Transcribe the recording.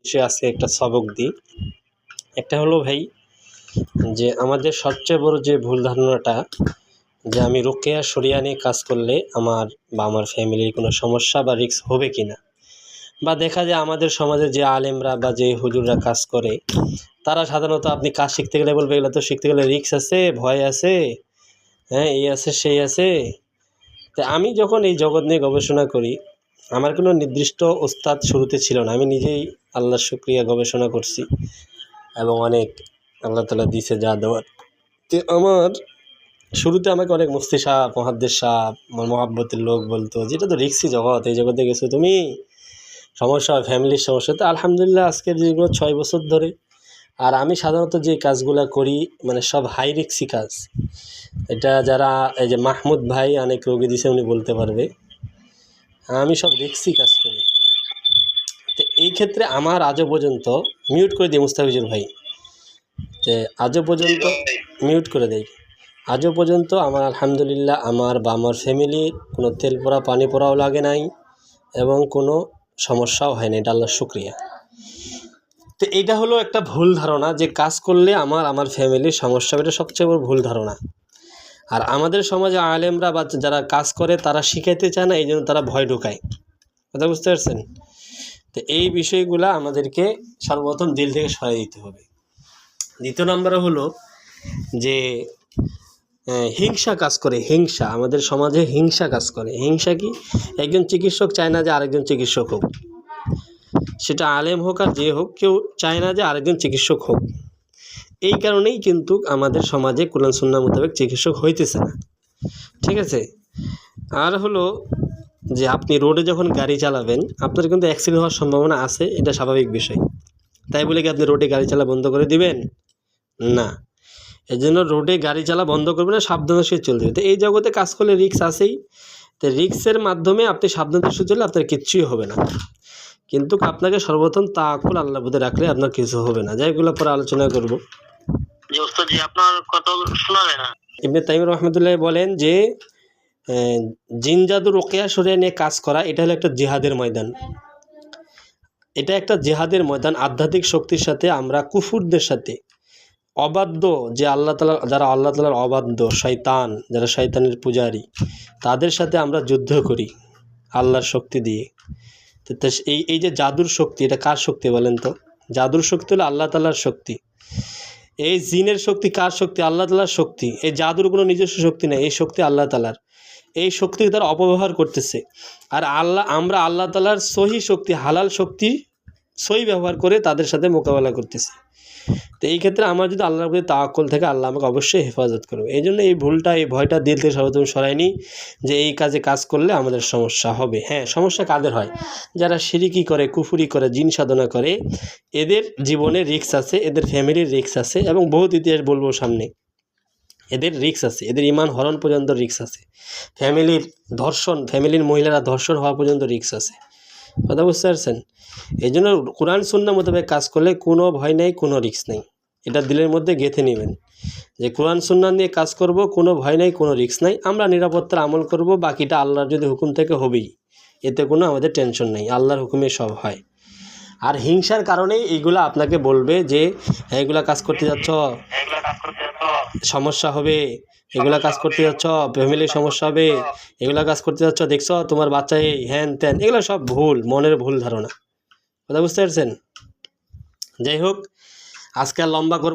সে আজকে একটা সবক দিই। একটা হলো ভাই যে আমাদের সবচেয়ে বড় যে ভুল ধারণাটা যে আমি রুকিয়া শরিয়া নিয়ে কাজ করলে আমার বা আমার ফ্যামিলির কোনো সমস্যা বা রিস্ক হবে কিনা, বা দেখা যায় আমাদের সমাজে যে আলেমরা বা যে হুজুররা কাজ করে তারা সাধারণত আপনি কাজ শিখতে গেলে বলবে এগুলো তো শিখতে গেলে রিস্ক আছে, ভয় আছে, হ্যাঁ এই আছে সেই আছে। তো আমি যখন এই জগৎ নিয়ে গবেষণা করি, আমার কোনো নির্দিষ্ট ওস্তাদ শুরুতে ছিল না। আমি নিজেই আল্লাহর শুকরিয়া গবেষণা করছি এবং অনেক আল্লাহ তাআলা দিছে যা দেওয়ার। তো আমার শুরুতে আমাকে অনেক মুফতি সাহেব, মুহাদ্দিস সাহেব, আমার মহাব্বতের লোক বলতো যেটা তো রিক্সি জগৎ, এই জগতে গেছো তুমি, সমস্যা হয়, ফ্যামিলির সমস্যা। তো আলহামদুলিল্লাহ আজকের দীর্ঘ 6 বছর ধরে, আর আমি সাধারণত যে কাজগুলা করি মানে সব হাই রিক্সি কাজ। এটা যারা এই যে মাহমুদ ভাই অনেক রোগী দিছে উনি বলতে পারবে, আমি সব রিক্সি কাজ করি। তো এই ক্ষেত্রে আমার আজও পর্যন্ত মিউট করে দিই মুস্তাফিজুর ভাই, যে আজও পর্যন্ত মিউট করে দেই, আজও পর্যন্ত আমার আলহামদুলিল্লাহ আমার বা আমার ফ্যামিলির কোনো তেল পোড়া পানি পোড়াও লাগে নাই এবং কোনো সমস্যাও হয় না, এটা আল্লাহর শুকরিয়া। তো এইটা হলো একটা ভুল ধারণা যে কাজ করলে আমার ফ্যামিলির সমস্যা, এটা সবচেয়ে বড় ভুল ধারণা। আর আমাদের সমাজে আলেমরা বা যারা কাজ করে তারা শিখাইতে চায় না, এই জন্য তারা ভয় ঢুকায়। কথা বুঝতে পারছেন? তো এই বিষয়গুলো আমাদেরকে সর্বপ্রথম দিল থেকে সরিয়ে দিতে হবে। দ্বিতীয় নম্বরে হলো যে হিংসা কাজ করে, হিংসা আমাদের সমাজে হিংসা কাজ করে। হিংসা কি? একজন চিকিৎসক চায় না যে আরেকজন চিকিৎসক হোক, সেটা আলেম হোক আর যে হোক, কেউ চায় না যে আরেকজন চিকিৎসক হোক। এই কারণেই কিন্তু আমাদের সমাজে কোরআন সুন্নাহ মোতাবেক চিকিৎসক হইতেছে না, ঠিক আছে? আর হলো যে আপনি রোডে যখন গাড়ি চালাবেন আপনার কিন্তু অ্যাক্সিডেন্ট হওয়ার সম্ভাবনা আছে, এটা স্বাভাবিক বিষয়। তাই বলে কি আপনি রোডে গাড়ি চালা বন্ধ করে দিবেন? না। এই জন্য রোডে গাড়ি চালা বন্ধ করবে না, সাবধানের সহিত চলতে হবে। তো এই জগতে কাজ করলে রিস্ক আছেই, তো রিস্কের মাধ্যমে আপনি সাবধানের সহিত চললে আপনার কিচ্ছুই হবে না। কিন্তু আপনাকে সর্বপ্রথম তাওয়াক্কুল আল্লাহর উপরে রাখলে আপনার কিছু হবে না, যেগুলো পরে আলোচনা করব। জি ওস্তাদ জি, আপনার কথা শোনাবে না। ইবনে তাইমিয়া রাহমাতুল্লাহ বলেন যে জিন জাদু রুকিয়া শরিয়া নিয়ে কাজ করা এটা হলো একটা জিহাদের ময়দান। এটা একটা জিহাদের ময়দান। আধ্যাত্মিক শক্তির সাথে আমরা কুফুরদের সাথে, অবাধ্য যে আল্লাহ তাআলা, যারা আল্লাহ তাআলার অবাধ্য, শয়তান, যারা শয়তানের পূজারী, তাদের সাথে আমরা যুদ্ধ করি আল্লাহর শক্তি দিয়ে। তো এই যে জাদুর শক্তি, এটা কার শক্তি বলেন তো? জাদুর শক্তি হলো আল্লাহ তাআলার শক্তি। এই জিনের শক্তি কার শক্তি? আল্লাহ তাআলার শক্তি। এই জাদুর কোনো নিজস্ব শক্তি নেই, এই শক্তি আল্লাহ তাআলার। এই শক্তিকে তারা অপব্যবহার করতেছে। আর আমরা আল্লাহ তাআলার সহি শক্তি, হালাল শক্তি সহি ব্যবহার করে তাদের সাথে মোকাবেলা করতেছি। তো এই ক্ষেত্রে আমার যদি আল্লাহর প্রতি তাওয়াক্কুল থাকে, আল্লাহ আমাকে অবশ্যই হেফাজত করবে। এই জন্য এই ভুলটা, এই ভয়টা দিল থেকে সর্বপ্রথম সরাই নিই যে এই কাজ করলে আমাদের সমস্যা হবে। হ্যাঁ, সমস্যা কাদের হয়? যারা শিরকি করে, কুফরি করে, জিন সাধনা করে, এদের জীবনে রিস্ক আছে, এদের ফ্যামিলির রিস্ক আছে, এবং বহুত ইতিহাস বলবো সামনে। এদের রিস্ক আছে, এদের ইমান হরণ পর্যন্ত রিস্ক আছে, ফ্যামিলির ধর্ষণ, ফ্যামিলির মহিলারা ধর্ষণ হওয়া পর্যন্ত রিস্ক আছে। কথা বুঝতে পারছেন? এই জন্য কোরআন সুন্নাহ মোতাবেক কাজ করলে কোনো ভয় নেই, কোনো রিস্ক নেই। এটা দিলের মধ্যে গেঁথে নেবেন যে কোরআন সুন্নাহ নিয়ে কাজ করব, কোনো ভয় নেই, কোনো রিস্ক নাই, আমরা নিরাপত্তার আমল করব, বাকিটা আল্লাহর যদি হুকুম থেকে হবেই, এতে কোনো আমাদের টেনশন নেই, আল্লাহর হুকুমে সব হয়। আর হিংসার কারণেই এইগুলা আপনাকে বলবে যে এইগুলা কাজ করতে যাচ্ছ সমস্যা হবে, এগুলা কাজ করতে যাচ্ছ ফ্যামিলির সমস্যা হবে, এগুলা কাজ করতে যাচ্ছ দেখছ তোমার বাচ্চা এই হ্যান ত্যান, এগুলো সব ভুল, মনের ভুল ধারণা। কথা বুঝতে পারছেন? যাই হোক, আজকে আর লম্বা করব